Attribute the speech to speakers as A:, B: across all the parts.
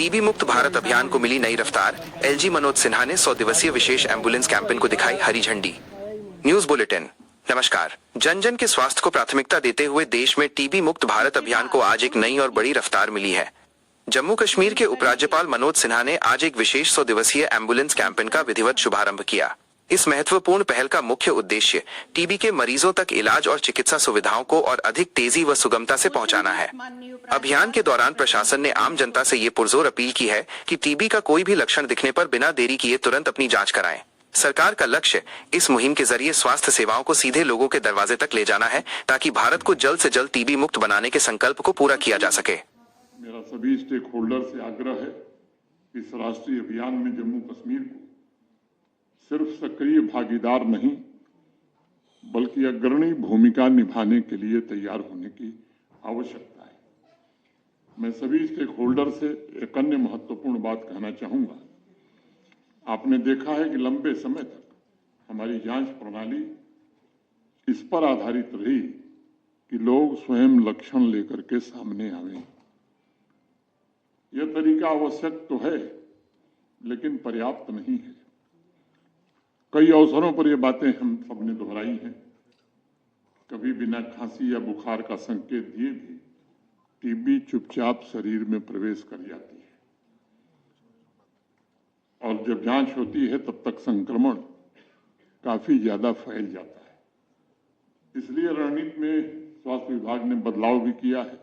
A: TB मुक्त भारत अभियान को मिली नई रफ्तार। एलजी मनोज सिन्हा ने 100 दिवसीय विशेष एम्बुलेंस कैंपेन को दिखाई हरी झंडी। News bulletin. नमस्कार। जन जन के स्वास्थ्य को प्राथमिकता देते हुए देश में टीबी मुक्त भारत अभियान को आज एक नई और बड़ी रफ्तार मिली है। जम्मू कश्मीर के उपराज्यपाल मनोज सिन्हा ने आज एक विशेष 100 दिवसीय एम्बुलेंस कैंपेन का विधिवत शुभारंभ किया। इस महत्वपूर्ण पहल का मुख्य उद्देश्य टीबी के मरीजों तक इलाज और चिकित्सा सुविधाओं को और अधिक तेजी व सुगमता से पहुंचाना है। अभियान के दौरान प्रशासन ने आम जनता से ये पुरजोर अपील की है कि टीबी का कोई भी लक्षण दिखने पर बिना देरी किए तुरंत अपनी जांच कराएं। सरकार का लक्ष्य इस मुहिम के जरिए स्वास्थ्य सेवाओं को सीधे लोगों के दरवाजे तक ले जाना है, ताकि भारत को जल्द से जल्द टीबी मुक्त बनाने के संकल्प को पूरा किया जा सके।
B: मेरा सभी स्टेक होल्डर से आग्रह है कि इस राष्ट्रीय अभियान में जम्मू कश्मीर को सिर्फ सक्रिय भागीदार नहीं बल्कि अग्रणी भूमिका निभाने के लिए तैयार होने की आवश्यकता है। मैं सभी स्टेक होल्डर से एक अन्य महत्वपूर्ण बात कहना चाहूंगा। आपने देखा है कि लंबे समय तक हमारी जांच प्रणाली इस पर आधारित रही कि लोग स्वयं लक्षण लेकर के सामने आवे। यह तरीका आवश्यक तो है लेकिन पर्याप्त नहीं है। कई अवसरों पर ये बातें हम सबने दोहराई हैं। कभी बिना खांसी या बुखार का संकेत दिए भी टीबी चुपचाप शरीर में प्रवेश कर जाती है और जब जांच होती है तब तक संक्रमण काफी ज्यादा फैल जाता है। इसलिए रणनीति में स्वास्थ्य विभाग ने बदलाव भी किया है।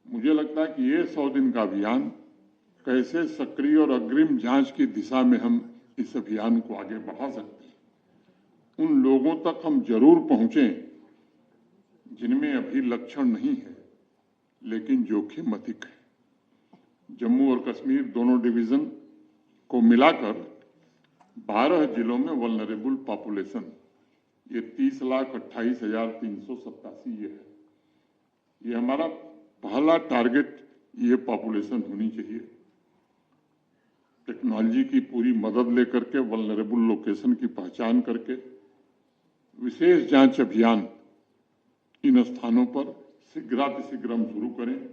B: मुझे लगता है कि ये 100 दिन का अभियान कैसे सक्रिय और अग्रिम जांच की दिशा में हम इस अभियान को आगे बढ़ा सकते हैं। उन लोगों तक हम जरूर पहुंचें जिनमें अभी लक्षण नहीं है लेकिन जोखिम अधिक है। जम्मू और कश्मीर दोनों डिवीजन को मिलाकर 12 जिलों में वल्नरेबल पॉपुलेशन ये 30,28,387 ये है। ये हमारा पहला टारगेट ये पॉपुलेशन होनी चाहिए। टेक्नोलॉजी की पूरी मदद लेकर के वल्नरेबल लोकेशन की पहचान करके विशेष जांच अभियान इन स्थानों पर शीघ्रातिशीघ्रम शुरू करें।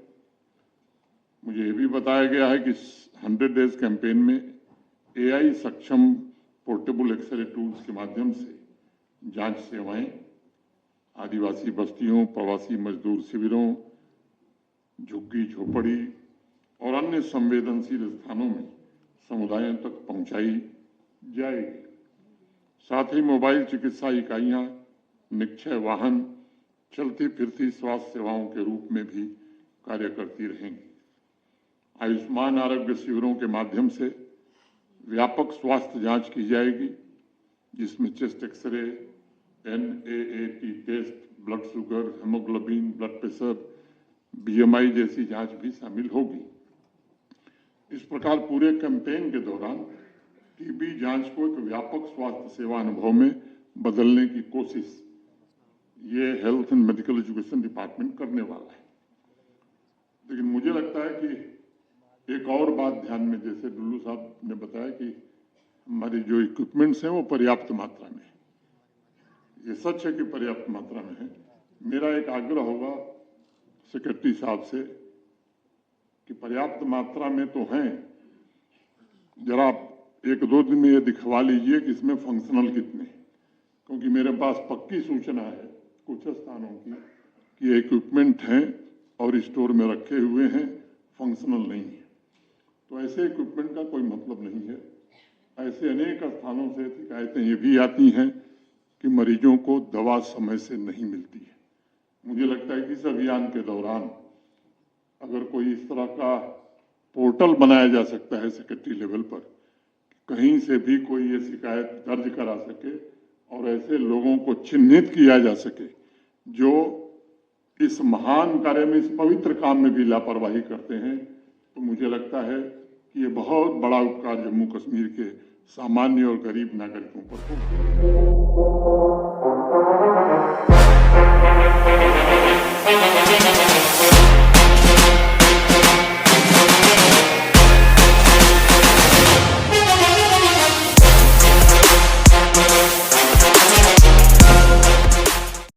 B: मुझे ये भी बताया गया है कि 100 डेज कैंपेन में AI सक्षम पोर्टेबल एक्सरे टूल्स के माध्यम से जांच सेवाएं आदिवासी बस्तियों, प्रवासी मजदूर शिविरों, झुग्गी झोपड़ी और अन्य संवेदनशील स्थानों में समुदायों तक पहुंचाई जाएगी। साथ ही मोबाइल चिकित्सा इकाइयां, निक्षय वाहन चलती फिरती स्वास्थ्य सेवाओं के रूप में भी कार्य करती रहेंगी। आयुष्मान आरोग्य शिविरों के माध्यम से व्यापक स्वास्थ्य जांच की जाएगी, जिसमें chest X-ray, NAAT test, blood sugar, haemoglobin, blood pressure, BMI जैसी जांच भी शामिल होगी। इस प्रकार पूरे कैंपेन के दौरान टीबी जांच को एक व्यापक स्वास्थ्य सेवा अनुभव में बदलने की कोशिश ये health and medical education department करने वाला है। लेकिन मुझे लगता है कि एक और बात ध्यान में, जैसे डुल्लू साहब ने बताया कि हमारी जो इक्विपमेंट्स हैं वो पर्याप्त मात्रा में है। ये सच है कि पर्याप्त मात्रा में है। मेरा एक आग्रह होगा सेक्रेटरी साहब से कि पर्याप्त मात्रा में तो हैं, जरा 1-2 दिन में ये दिखवा लीजिए कि इसमें फंक्शनल कितने, क्योंकि मेरे पास पक्की सूचना है कुछ स्थानों की कि इक्विपमेंट हैं और स्टोर में रखे हुए हैं, फंक्शनल नहीं है। तो ऐसे इक्विपमेंट का कोई मतलब नहीं है। ऐसे अनेक स्थानों से शिकायतें ये भी आती हैं कि मरीजों को दवा समय से नहीं मिलती है। मुझे लगता है कि इस अभियान के दौरान अगर कोई इस तरह का पोर्टल बनाया जा सकता है सेक्रेटरी लेवल पर, कहीं से भी कोई ये शिकायत दर्ज करा सके और ऐसे लोगों को चिन्हित किया जा सके जो इस महान कार्य में, इस पवित्र काम में भी लापरवाही करते हैं, तो मुझे लगता है कि ये बहुत बड़ा उपकार जम्मू कश्मीर के सामान्य और गरीब नागरिकों पर होगा।